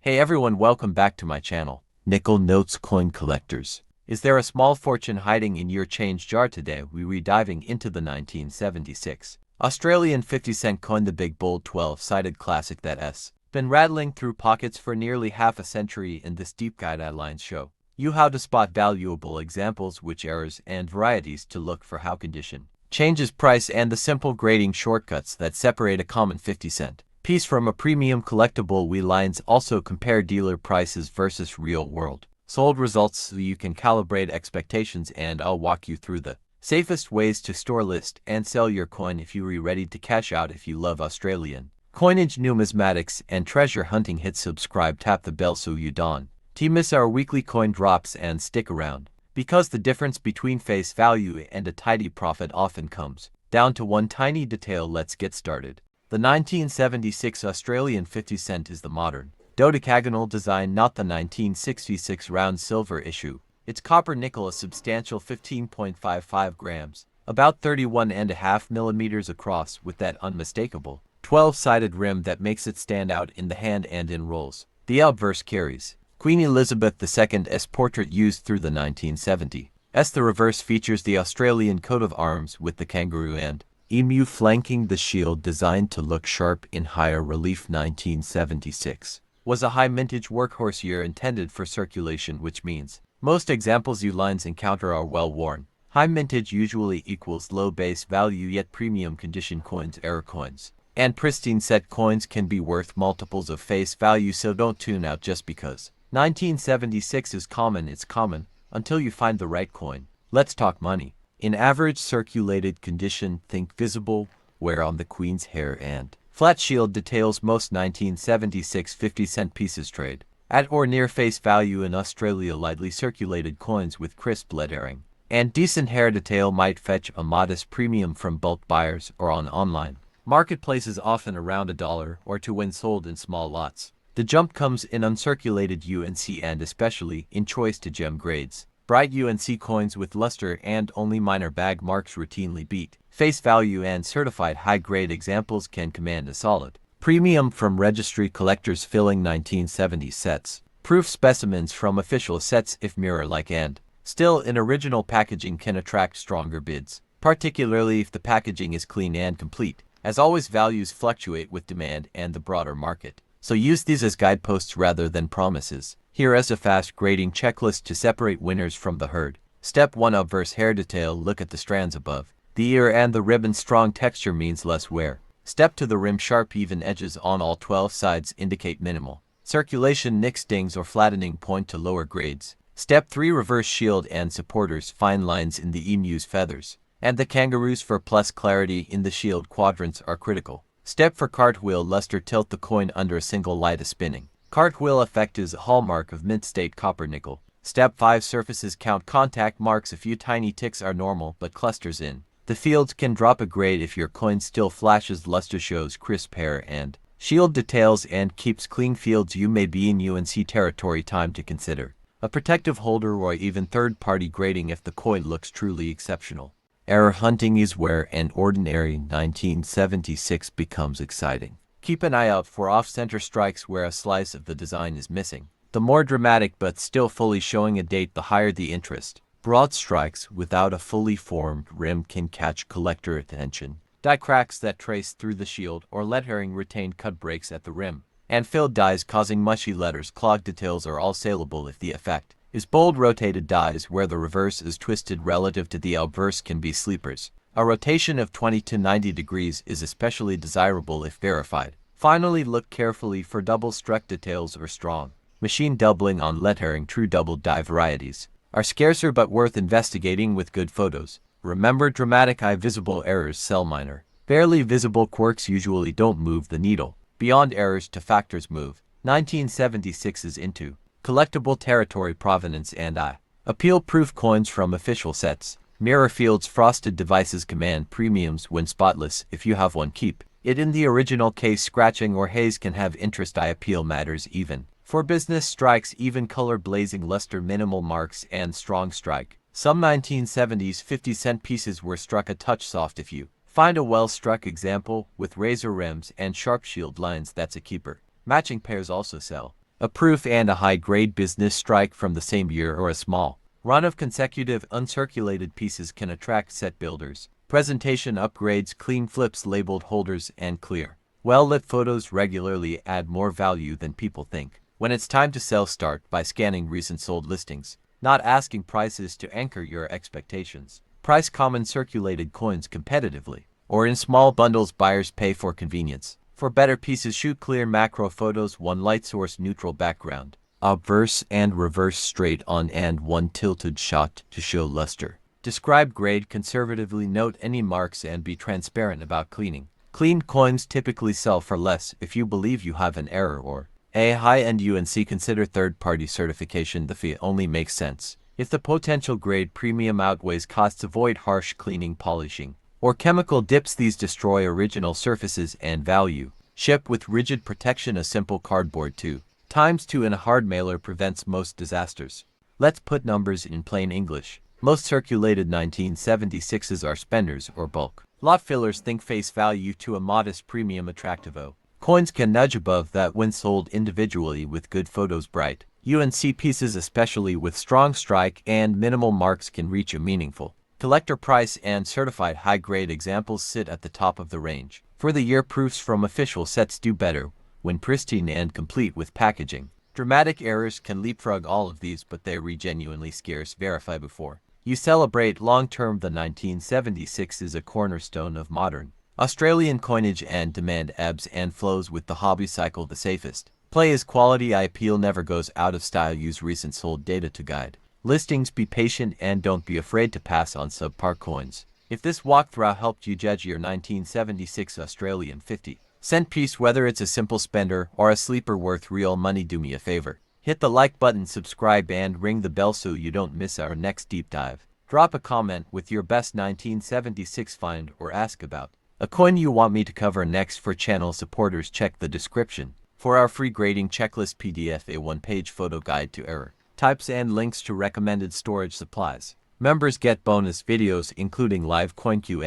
Hey everyone, welcome back to my channel, Nickel Notes Coin Collectors. Is there a small fortune hiding in your change jar today? We're diving into the 1976 Australian 50-cent coin, the big bold 12-sided classic that's been rattling through pockets for nearly half a century. In this deep guidelines show you how to spot valuable examples, which errors and varieties to look for, how condition changes price, and the simple grading shortcuts that separate a common 50-cent piece from a premium collectible. We lines also compare dealer prices versus real-world sold results so you can calibrate expectations, and I'll walk you through the safest ways to store, list, and sell your coin if you're ready to cash out. If you love Australian coinage, numismatics, and treasure hunting, hit subscribe, tap the bell so you don't miss our weekly coin drops, and stick around, because the difference between face value and a tidy profit often comes down to one tiny detail. Let's get started. The 1976 Australian 50-cent is the modern dodecagonal design, not the 1966 round silver issue. It's copper nickel, a substantial 15.55 grams, about 31.5 millimeters across, with that unmistakable 12-sided rim that makes it stand out in the hand and in rolls. The obverse carries Queen Elizabeth II's portrait used through the 1970s. The reverse features the Australian coat of arms with the kangaroo and emu flanking the shield, designed to look sharp in higher relief. 1976 was a high mintage workhorse year intended for circulation, which means most examples you lines encounter are well worn. High mintage usually equals low base value, yet premium condition coins, error coins, and pristine set coins can be worth multiples of face value, so don't tune out just because 1976 is common. It's common until you find the right coin. Let's talk money. In average circulated condition, think visible wear on the Queen's hair and flat shield details. Most 1976 50-cent pieces trade at or near face value. In Australia, lightly circulated coins with crisp lettering and decent hair detail might fetch a modest premium from bulk buyers or on online marketplaces, often around $1 or $2 when sold in small lots. The jump comes in uncirculated UNC and especially in choice to gem grades. Bright UNC coins with luster and only minor bag marks routinely beat face value, and certified high-grade examples can command a solid premium from registry collectors filling 1970s sets. Proof specimens from official sets, if mirror-like and still in original packaging, can attract stronger bids, particularly if the packaging is clean and complete. As always, values fluctuate with demand and the broader market, so use these as guideposts rather than promises. Here is a fast grading checklist to separate winners from the herd. Step 1. Obverse hair detail. Look at the strands above the ear and the ribbon. Strong texture means less wear. Step 2. The rim. Sharp, even edges on all 12 sides indicate minimal circulation. Nicks, dings, or flattening point to lower grades. Step 3. Reverse shield and supporters. Fine lines in the emu's feathers and the kangaroo's fur plus clarity in the shield quadrants are critical. Step 4. Cartwheel luster. Tilt the coin under a single light. A spinning cartwheel effect is a hallmark of mint-state copper nickel. Step 5. Surfaces. Count contact marks. A few tiny ticks are normal, but clusters in the fields can drop a grade if your coin still flashes luster, shows crisp hair and shield details, and keeps clean fields. You may be in UNC territory. Time to consider a protective holder or even third-party grading if the coin looks truly exceptional. Error hunting is where an ordinary 1976 becomes exciting. Keep an eye out for off-center strikes where a slice of the design is missing. The more dramatic but still fully showing a date, the higher the interest. Broad strikes without a fully formed rim can catch collector attention. Die cracks that trace through the shield or lettering retain cut breaks at the rim, and filled dies causing mushy letters. Clogged details are all saleable if the effect is bold. Rotated dies where the reverse is twisted relative to the obverse can be sleepers. A rotation of 20 to 90 degrees is especially desirable if verified. Finally, look carefully for double-struck details or strong machine doubling on lettering. True double die varieties are scarcer but worth investigating with good photos. Remember, dramatic eye visible errors sell. Minor, barely visible quirks usually don't move the needle. Beyond errors to factors move 1976 is into collectible territory. Provenance and eye appeal. Proof coins from official sets. Mirror fields. Frosted devices command premiums when spotless. If you have one, keep it in the original case. Scratching or haze can have interest. Eye appeal matters even for business. Strikes, even color, blazing luster, minimal marks, and strong strike. Some 1970s 50-cent pieces were struck a touch soft. If you find a well-struck example with razor rims and sharp shield lines, that's a keeper. Matching pairs also sell. a proof and a high-grade business strike from the same year, or a small run of consecutive uncirculated pieces can attract set builders. Presentation upgrades, clean flips, labeled holders, and clear, well-lit photos regularly add more value than people think. When it's time to sell, start by scanning recent sold listings, not asking prices to anchor your expectations. Price common circulated coins competitively, or in small bundles. Buyers pay for convenience. For better pieces, shoot clear macro photos, one light source, neutral background, obverse and reverse, straight on, and one tilted shot to show luster. Describe grade conservatively, note any marks, and be transparent about cleaning. Cleaned coins typically sell for less. If you believe you have an error or a high-end UNC, consider third-party certification. The fee only makes sense if the potential grade premium outweighs costs. Avoid harsh cleaning, polishing, or chemical dips. These destroy original surfaces and value. Ship with rigid protection. A simple cardboard 2x2 in a hard mailer prevents most disasters. Let's put numbers in plain English. Most circulated 1976s are spenders or bulk lot fillers. Think face value to a modest premium. Attractivo coins can nudge above that when sold individually with good photos. Bright UNC pieces, especially with strong strike and minimal marks, can reach a meaningful collector price, and certified high-grade examples sit at the top of the range. For the year, proofs from official sets do better when pristine and complete with packaging. Dramatic errors can leapfrog all of these, but they're genuinely scarce. Verify before you celebrate. Long-term, the 1976 is a cornerstone of modern Australian coinage, and demand ebbs and flows with the hobby cycle. The safest play is quality. IPL never goes out of style. Use recent sold data to guide listings. Be patient and don't be afraid to pass on subpar coins. If this walkthrough helped you judge your 1976 Australian 50-cent piece, whether it's a simple spender or a sleeper worth real money, do me a favor. Hit the like button, subscribe, and ring the bell so you don't miss our next deep dive. Drop a comment with your best 1976 find, or ask about a coin you want me to cover next. For channel supporters, check the description for our free grading checklist PDF, a one-page photo guide to error types, and links to recommended storage supplies. Members get bonus videos including live CoinQ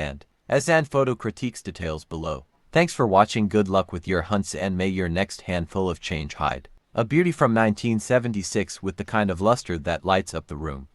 and photo critiques. Details below. Thanks for watching. Good luck with your hunts, and may your next handful of change hide a beauty from 1976 with the kind of luster that lights up the room.